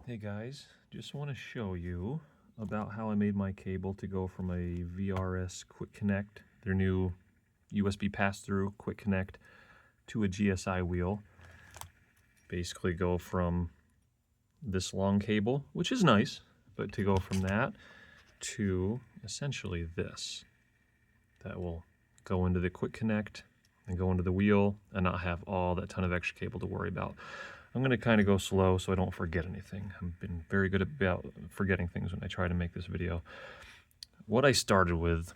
Hey guys, just want to show you about how I made my cable to go from a VRS Quick Connect, their new USB pass-through Quick Connect, to a GSI wheel. Basically go from this long cable, which is nice, but to go from that to essentially this. That will go into the Quick Connect and go into the wheel and not have all that ton of extra cable to worry about. I'm going to kind of go slow so I don't forget anything. I've been very good about forgetting things when I try to make this video. What I started with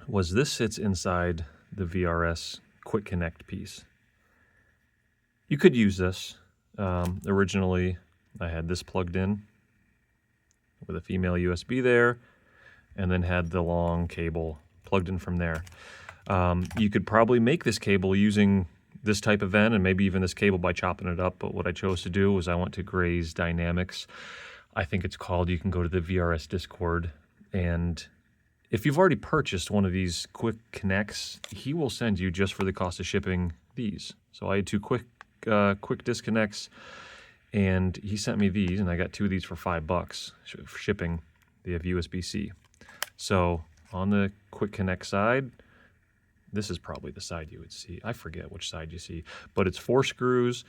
was this sits inside the VRS Quick Connect piece. You could use this. Originally, I had this plugged in with a female USB there, and then had the long cable plugged in from there. You could probably make this cable using this type of end and maybe even this cable by chopping it up, but what I chose to do was I went to Gray's Dynamics. I think it's called. You can go to the VRS Discord, and if you've already purchased one of these quick connects, he will send you, just for the cost of shipping, these. So I had two quick disconnects, and he sent me these, and I got two of these for $5 for shipping. They have USB-C. So on the quick connect side, this is probably the side you would see. I forget which side you see, but it's 4 screws.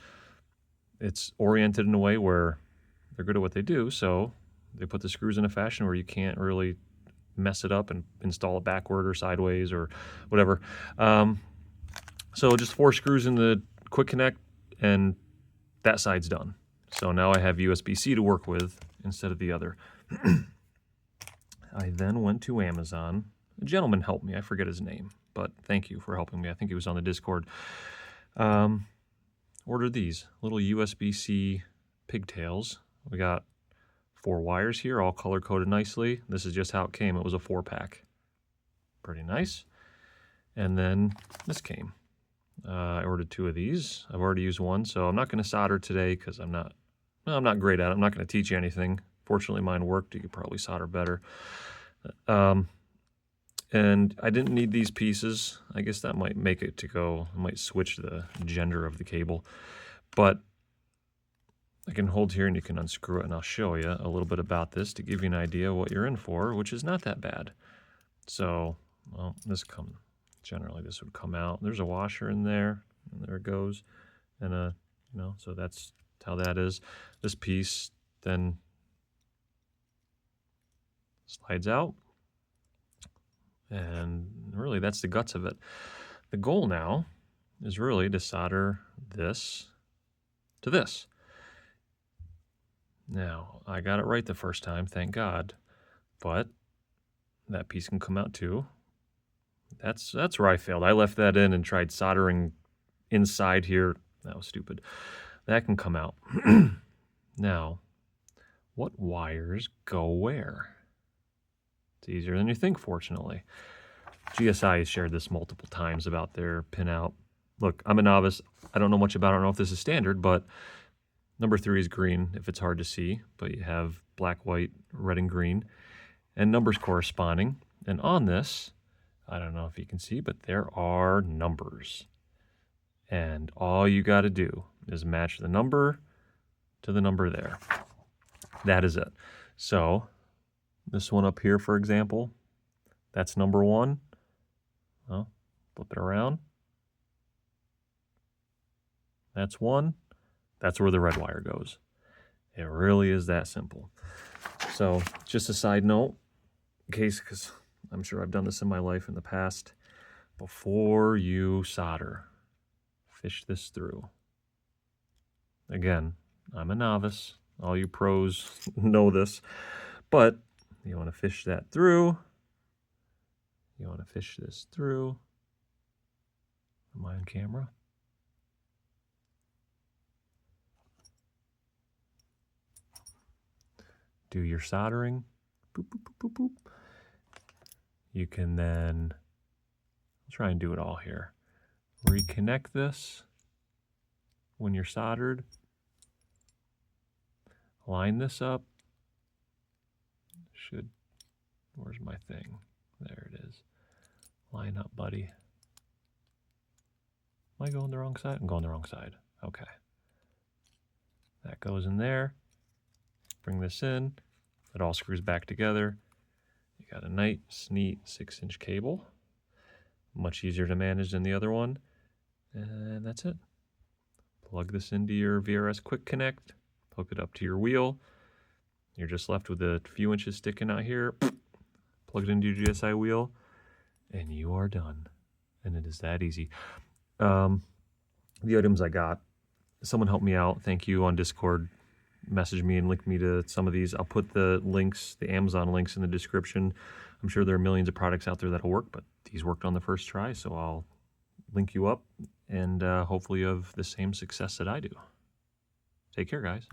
It's oriented in a way where they're good at what they do, so they put the screws in a fashion where you can't really mess it up and install it backward or sideways or whatever. So just 4 screws in the quick connect, and that side's done. So now I have USB-C to work with instead of the other. I then went to Amazon. A gentleman helped me. I forget his name, but thank you for helping me. I think he was on the Discord. Ordered these little USB-C pigtails. We got 4 wires here, all color-coded nicely. This is just how it came. It was a 4-pack. Pretty nice. And then this came. I ordered 2 of these. I've already used one, so I'm not going to solder today because I'm not great at it. I'm not going to teach you anything. Fortunately, mine worked. You could probably solder better. And I didn't need these pieces. I guess that might make it to go. I might switch the gender of the cable. But I can hold here and you can unscrew it, and I'll show you a little bit about this to give you an idea of what you're in for, which is not that bad. So, well, generally this would come out. There's a washer in there, and there it goes. And, so that's how that is. This piece then slides out. And really, that's the guts of it. The goal now is really to solder this to this. Now, I got it right the first time, thank God, but that piece can come out too. That's where I failed. I left that in and tried soldering inside here. That was stupid. That can come out. Now, what wires go where? It's easier than you think, fortunately. GSI has shared this multiple times about their pinout. Look, I'm a novice. I don't know much about it. I don't know if this is standard, but number 3 is green if it's hard to see, but you have black, white, red, and green, and numbers corresponding. And on this, I don't know if you can see, but there are numbers. And all you got to do is match the number to the number there. That is it. So this one up here, for example, that's number 1. Well, flip it around. That's 1. That's where the red wire goes. It really is that simple. So just a side note, in case, because I'm sure I've done this in my life in the past, before you solder, fish this through. Again, I'm a novice. All you pros know this, but you want to fish that through. You want to fish this through. Am I on camera? Do your soldering. Boop, boop, boop, boop, boop. You can then try and do it all here. Reconnect this when you're soldered. Line this up. Where's my thing? There it is. Line up, buddy. Am I going the wrong side? I'm going the wrong side. Okay. That goes in there. Bring this in. It all screws back together. You got a nice, neat 6-inch cable. Much easier to manage than the other one. And that's it. Plug this into your VRS Quick Connect. Hook it up to your wheel. You're just left with a few inches sticking out here. Plug it into your GSI wheel. And you are done. And it is that easy. The items I got, someone helped me out. Thank you on Discord. Message me and link me to some of these. I'll put the links, the Amazon links in the description. I'm sure there are millions of products out there that'll work, but these worked on the first try, so I'll link you up and hopefully you have the same success that I do. Take care, guys.